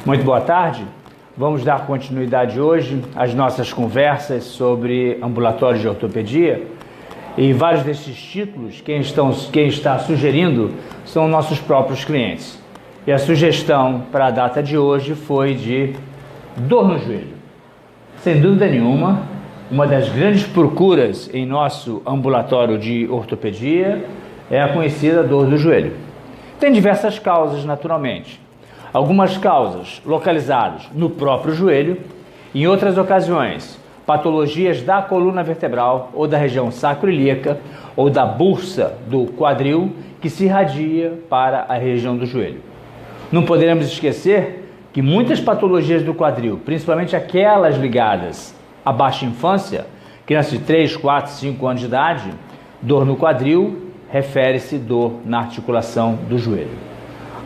Muito boa tarde. Vamos dar continuidade hoje às nossas conversas sobre ambulatório de ortopedia. E vários desses títulos, quem está sugerindo são nossos próprios clientes. E a sugestão para a data de hoje foi de dor no joelho. Sem dúvida nenhuma, uma das grandes procuras em nosso ambulatório de ortopedia é a conhecida dor do joelho. Tem diversas causas, naturalmente. Algumas causas localizadas no próprio joelho, em outras ocasiões, patologias da coluna vertebral ou da região sacroiliaca ou da bursa do quadril que se irradia para a região do joelho. Não poderemos esquecer que muitas patologias do quadril, principalmente aquelas ligadas à baixa infância, crianças de 3, 4, 5 anos de idade, dor no quadril refere-se dor na articulação do joelho.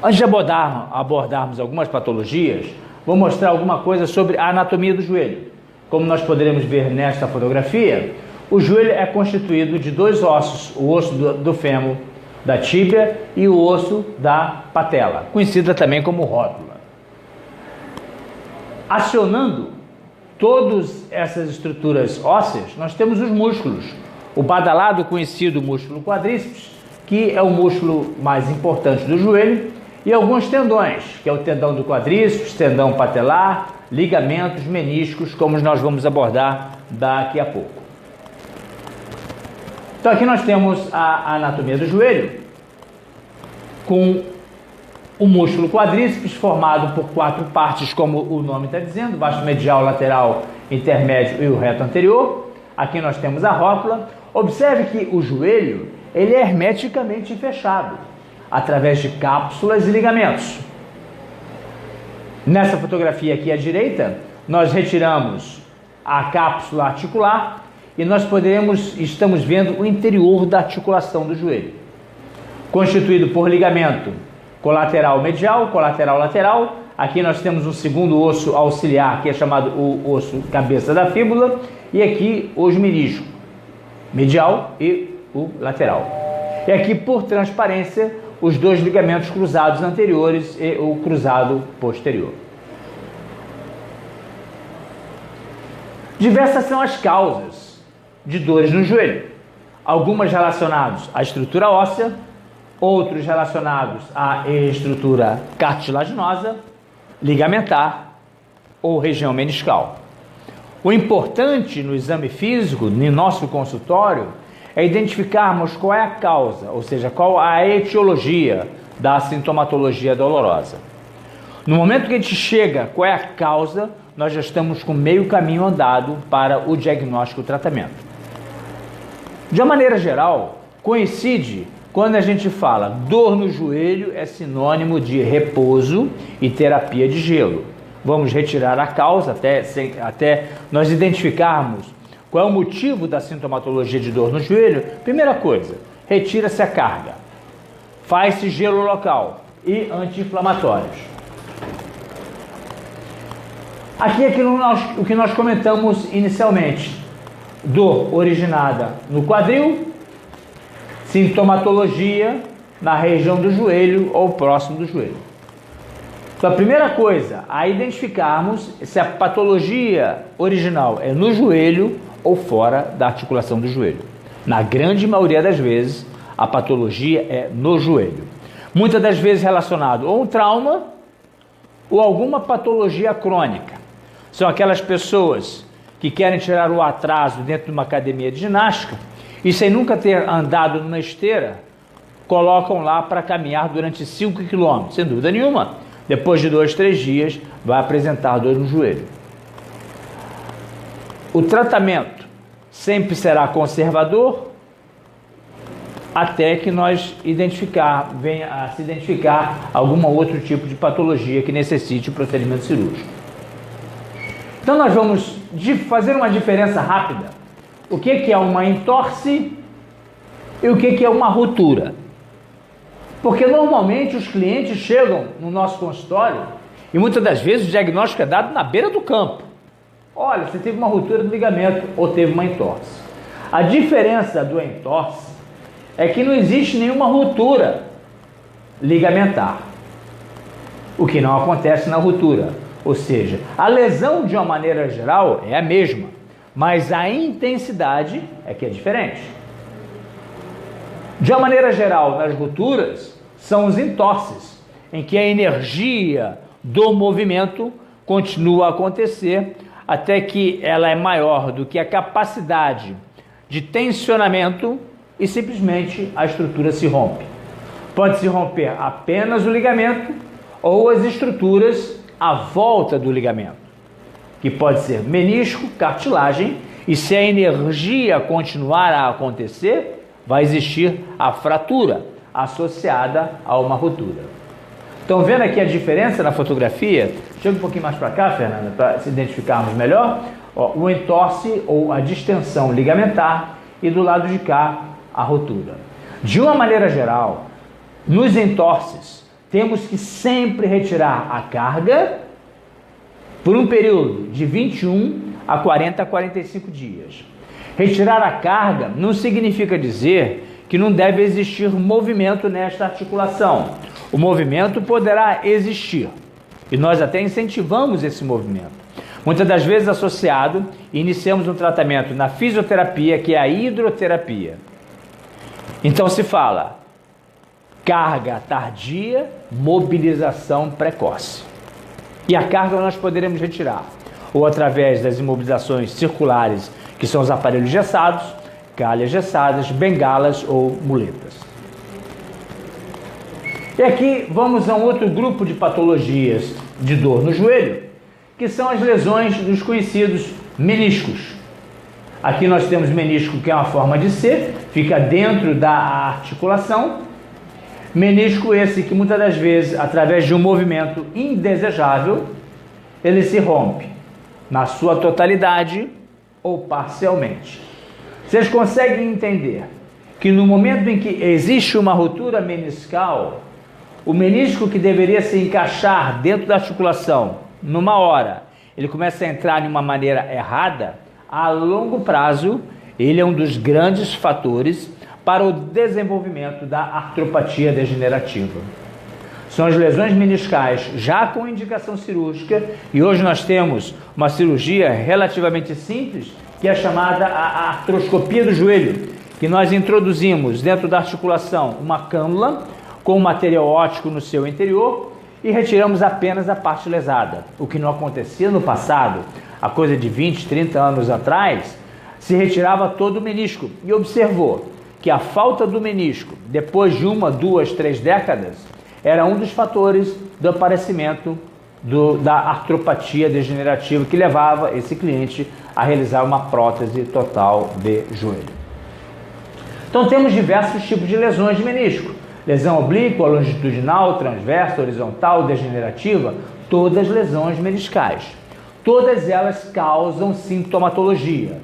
Antes de abordarmos algumas patologias, vou mostrar alguma coisa sobre a anatomia do joelho. Como nós poderemos ver nesta fotografia, o joelho é constituído de dois ossos, o osso do fêmur, da tíbia e o osso da patela, conhecida também como rótula. Acionando todas essas estruturas ósseas, nós temos os músculos. O badalado conhecido músculo quadríceps, que é o músculo mais importante do joelho, e alguns tendões, que é o tendão do quadríceps, tendão patelar, ligamentos, meniscos, como nós vamos abordar daqui a pouco. Então aqui nós temos a anatomia do joelho, com o músculo quadríceps formado por 4 partes, como o nome está dizendo, baixo medial, lateral, intermédio e o reto anterior. Aqui nós temos a rótula. Observe que o joelho ele é hermeticamente fechado, através de cápsulas e ligamentos. Nessa fotografia aqui à direita, nós retiramos a cápsula articular e nós estamos vendo o interior da articulação do joelho, constituído por ligamento colateral medial, colateral lateral. Aqui nós temos um segundo osso auxiliar, que é chamado o osso cabeça da fíbula, e aqui os meniscos, medial e o lateral. E aqui, por transparência, os dois ligamentos cruzados anteriores e o cruzado posterior. Diversas são as causas de dores no joelho. Algumas relacionadas à estrutura óssea, outros relacionados à estrutura cartilaginosa, ligamentar ou região meniscal. O importante no exame físico, no nosso consultório, é identificarmos qual é a causa, ou seja, qual a etiologia da sintomatologia dolorosa. No momento que a gente chega, qual é a causa, nós já estamos com meio caminho andado para o diagnóstico e o tratamento. De uma maneira geral, coincide quando a gente fala dor no joelho é sinônimo de repouso e terapia de gelo. Vamos retirar a causa até nós identificarmos qual é o motivo da sintomatologia de dor no joelho. Primeira coisa, retira-se a carga, faz-se gelo local e anti-inflamatórios. Aqui é o que nós comentamos inicialmente. Dor originada no quadril, sintomatologia na região do joelho ou próximo do joelho. Então a primeira coisa a identificarmos se a patologia original é no joelho ou fora da articulação do joelho. Na grande maioria das vezes, a patologia é no joelho. Muitas das vezes relacionado a um trauma ou alguma patologia crônica. São aquelas pessoas que querem tirar o atraso dentro de uma academia de ginástica e sem nunca ter andado numa esteira, colocam lá para caminhar durante 5 km. Sem dúvida nenhuma, depois de 2, 3 dias, vai apresentar dor no joelho. O tratamento sempre será conservador até que nós venha a se identificar algum outro tipo de patologia que necessite o procedimento cirúrgico. Então nós vamos fazer uma diferença rápida. O que é uma entorse e o que é uma ruptura. Porque normalmente os clientes chegam no nosso consultório e muitas das vezes o diagnóstico é dado na beira do campo. Olha, você teve uma ruptura do ligamento ou teve uma entorse. A diferença do entorse é que não existe nenhuma ruptura ligamentar. o que não acontece na ruptura. Ou seja, a lesão de uma maneira geral é a mesma, mas a intensidade é que é diferente. De uma maneira geral, nas rupturas, são os entorses, em que a energia do movimento continua a acontecer até que ela é maior do que a capacidade de tensionamento e simplesmente a estrutura se rompe. Pode se romper apenas o ligamento ou as estruturas à volta do ligamento, que pode ser menisco, cartilagem, e se a energia continuar a acontecer, vai existir a fratura associada a uma ruptura. Estão vendo aqui a diferença na fotografia? Chega um pouquinho mais para cá, Fernanda, para se identificarmos melhor. Ó, o entorse ou a distensão ligamentar e do lado de cá a ruptura. De uma maneira geral, nos entorses, temos que sempre retirar a carga por um período de 21 a 40 a 45 dias. Retirar a carga não significa dizer que não deve existir movimento nesta articulação. O movimento poderá existir e nós até incentivamos esse movimento. Muitas das vezes associado, iniciamos um tratamento na fisioterapia, que é a hidroterapia. Então se fala carga tardia, mobilização precoce. E a carga nós poderemos retirar ou através das imobilizações circulares, que são os aparelhos gessados, calhas gessadas, bengalas ou muletas. E aqui vamos a um outro grupo de patologias de dor no joelho, que são as lesões dos conhecidos meniscos. Aqui nós temos menisco, que é uma forma de C, fica dentro da articulação. Menisco esse que muitas das vezes, através de um movimento indesejável, ele se rompe na sua totalidade ou parcialmente. Vocês conseguem entender que no momento em que existe uma ruptura meniscal, o menisco que deveria se encaixar dentro da articulação, numa hora, ele começa a entrar de uma maneira errada, a longo prazo, ele é um dos grandes fatores para o desenvolvimento da artropatia degenerativa. São as lesões meniscais já com indicação cirúrgica, e hoje nós temos uma cirurgia relativamente simples, que é chamada a artroscopia do joelho, que nós introduzimos dentro da articulação uma cânula com material óptico no seu interior e retiramos apenas a parte lesada. O que não acontecia no passado, há coisa de 20, 30 anos atrás, se retirava todo o menisco e observou que a falta do menisco, depois de 1, 2, 3 décadas, era um dos fatores do aparecimento da artropatia degenerativa que levava esse cliente a realizar uma prótese total de joelho. Então temos diversos tipos de lesões de menisco. Lesão oblíqua, longitudinal, transversa, horizontal, degenerativa, todas lesões meniscais. Todas elas causam sintomatologia,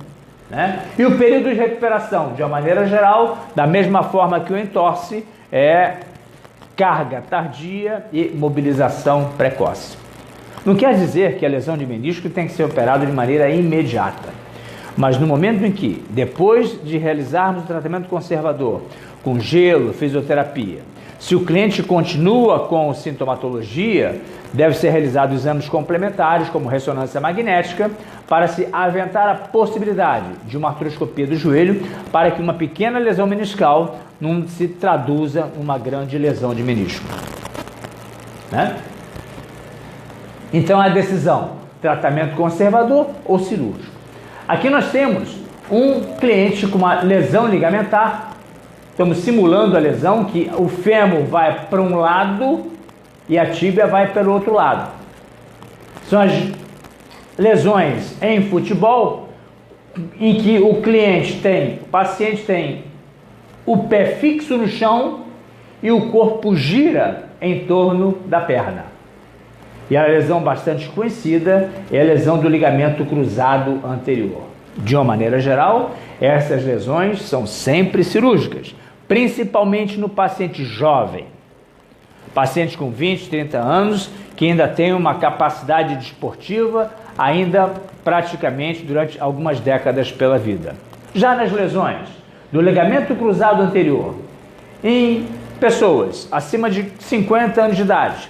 né? E o período de recuperação, de uma maneira geral, da mesma forma que o entorse, é carga tardia e mobilização precoce. Não quer dizer que a lesão de menisco tem que ser operada de maneira imediata, mas no momento em que, depois de realizarmos o tratamento conservador, com gelo, fisioterapia, se o cliente continua com sintomatologia, deve ser realizado exames complementares, como ressonância magnética, para se aventar a possibilidade de uma artroscopia do joelho, para que uma pequena lesão meniscal não se traduza em uma grande lesão de menisco, né? Então a decisão, tratamento conservador ou cirúrgico. Aqui nós temos um cliente com uma lesão ligamentar. Estamos simulando a lesão, que o fêmur vai para um lado e a tíbia vai pelo outro lado. São as lesões em futebol, em que o paciente tem o pé fixo no chão e o corpo gira em torno da perna. E a lesão bastante conhecida é a lesão do ligamento cruzado anterior. De uma maneira geral, essas lesões são sempre cirúrgicas, principalmente no paciente jovem, paciente com 20, 30 anos, que ainda tem uma capacidade desportiva, ainda praticamente durante algumas décadas pela vida. Já nas lesões do ligamento cruzado anterior, em pessoas acima de 50 anos de idade,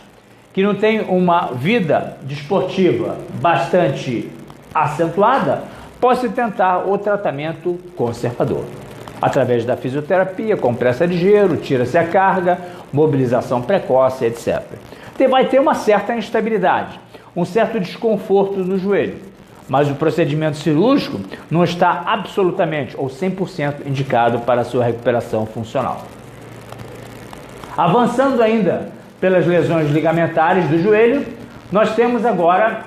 que não tem uma vida desportiva bastante acentuada, pode-se tentar o tratamento conservador. Através da fisioterapia, compressa de gelo, tira-se a carga, mobilização precoce, etc. Vai ter uma certa instabilidade, um certo desconforto no joelho, mas o procedimento cirúrgico não está absolutamente ou 100% indicado para a sua recuperação funcional. Avançando ainda pelas lesões ligamentares do joelho, nós temos agora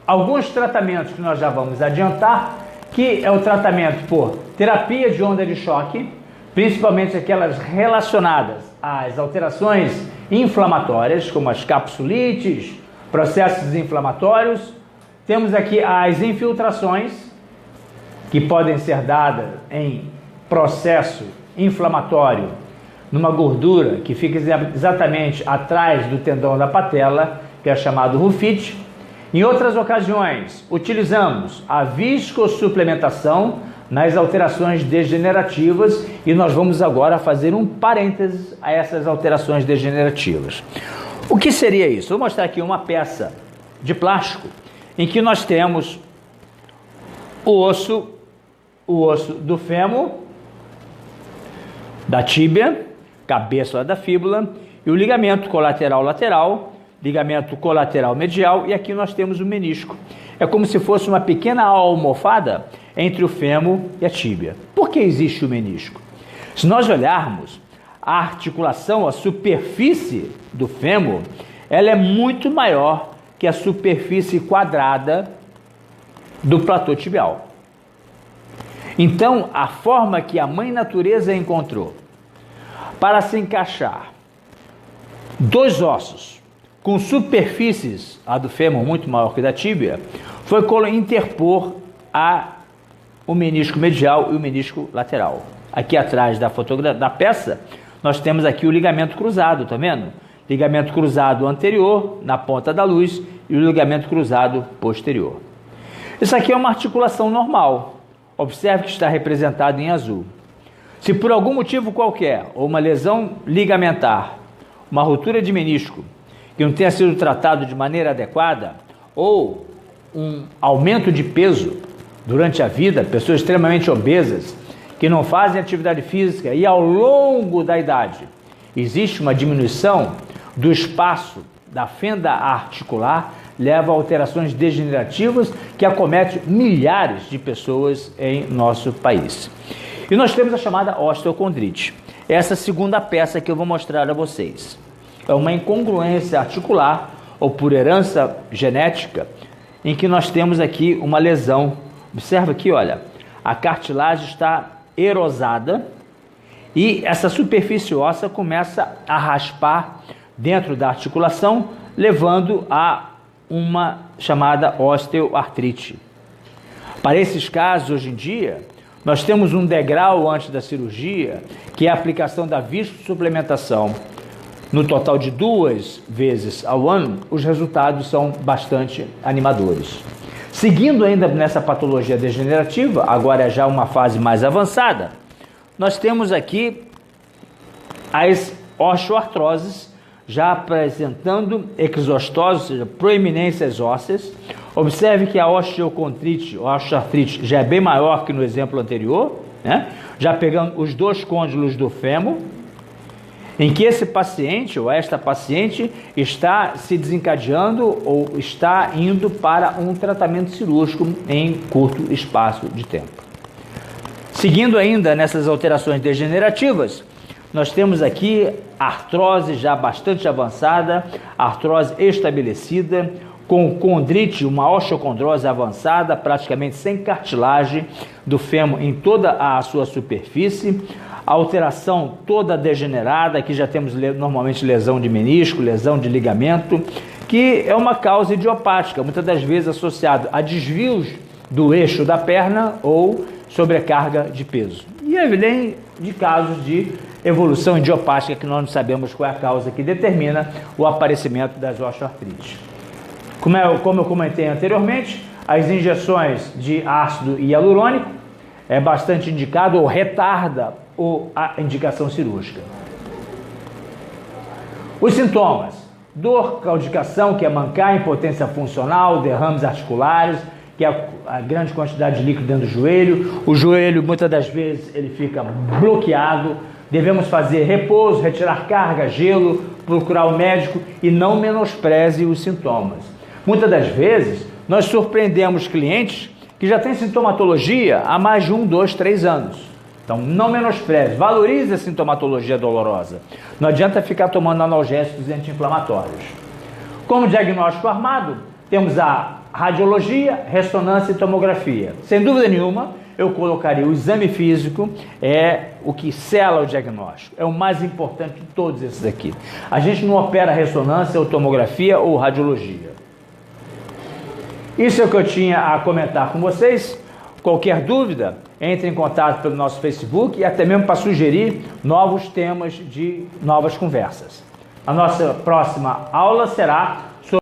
alguns tratamentos que nós já vamos adiantar, que é o tratamento por terapia de onda de choque, principalmente aquelas relacionadas às alterações inflamatórias, como as capsulites, processos inflamatórios. Temos aqui as infiltrações, que podem ser dadas em processo inflamatório, numa gordura que fica exatamente atrás do tendão da patela, que é chamado rufite. Em outras ocasiões, utilizamos a viscossuplementação nas alterações degenerativas e nós vamos agora fazer um parênteses a essas alterações degenerativas. O que seria isso? Vou mostrar aqui uma peça de plástico em que nós temos o osso do fêmur, da tíbia, cabeça da fíbula e o ligamento colateral lateral, ligamento colateral medial, e aqui nós temos o menisco. É como se fosse uma pequena almofada entre o fêmur e a tíbia. Por que existe o menisco? Se nós olharmos a articulação, a superfície do fêmur, ela é muito maior que a superfície quadrada do platô tibial. Então, a forma que a mãe natureza encontrou para se encaixar dois ossos com superfícies, a do fêmur muito maior que a da tíbia, foi interpor o menisco medial e o menisco lateral. Aqui atrás da peça, nós temos aqui o ligamento cruzado, tá vendo? Ligamento cruzado anterior, na ponta da luz, e o ligamento cruzado posterior. Isso aqui é uma articulação normal. Observe que está representado em azul. Se por algum motivo qualquer, ou uma lesão ligamentar, uma ruptura de menisco, que não tenha sido tratado de maneira adequada, ou um aumento de peso durante a vida, pessoas extremamente obesas, que não fazem atividade física e ao longo da idade existe uma diminuição do espaço da fenda articular, leva a alterações degenerativas que acometem milhares de pessoas em nosso país. E nós temos a chamada osteocondrite. Essa segunda peça que eu vou mostrar a vocês é uma incongruência articular ou por herança genética, em que nós temos aqui uma lesão. Observa aqui, olha, a cartilagem está erosada e essa superfície óssea começa a raspar dentro da articulação, levando a uma chamada osteoartrite. Para esses casos, hoje em dia, nós temos um degrau antes da cirurgia, que é a aplicação da viscosuplementação. No total de 2 vezes ao ano, os resultados são bastante animadores. Seguindo ainda nessa patologia degenerativa, agora é já uma fase mais avançada, nós temos aqui as osteoartroses, já apresentando exostose, ou seja, proeminências ósseas. Observe que a osteoartrite já é bem maior que no exemplo anterior, né? Já pegando os 2 côndilos do fêmur, em que esse paciente ou esta paciente está se desencadeando ou está indo para um tratamento cirúrgico em curto espaço de tempo. Seguindo ainda nessas alterações degenerativas, nós temos aqui artrose já bastante avançada, artrose estabelecida, com condrite, uma osteocondrose avançada, praticamente sem cartilagem do fêmur em toda a sua superfície, a alteração toda degenerada, aqui já temos normalmente lesão de menisco, lesão de ligamento, que é uma causa idiopática, muitas das vezes associada a desvios do eixo da perna ou sobrecarga de peso. E além de casos de evolução idiopática, que nós não sabemos qual é a causa que determina o aparecimento das osteoartrites. Como eu comentei anteriormente, as injeções de ácido hialurônico é bastante indicado ou retarda a indicação cirúrgica. Os sintomas. dor, claudicação, que é mancar, impotência funcional, derrames articulares, que é a grande quantidade de líquido dentro do joelho. O joelho, muitas das vezes, ele fica bloqueado. Devemos fazer repouso, retirar carga, gelo, procurar o médico e não menospreze os sintomas. Muitas das vezes, nós surpreendemos clientes que já têm sintomatologia há mais de 1, 2, 3 anos. Então, não menospreze, valorize a sintomatologia dolorosa. Não adianta ficar tomando analgésicos e anti-inflamatórios. Como diagnóstico armado, temos a radiologia, ressonância e tomografia. Sem dúvida nenhuma, eu colocaria o exame físico, é o que sela o diagnóstico. É o mais importante de todos esses aqui. A gente não opera ressonância ou tomografia ou radiologia. Isso é o que eu tinha a comentar com vocês. Qualquer dúvida, entre em contato pelo nosso Facebook e até mesmo para sugerir novos temas de novas conversas. A nossa próxima aula será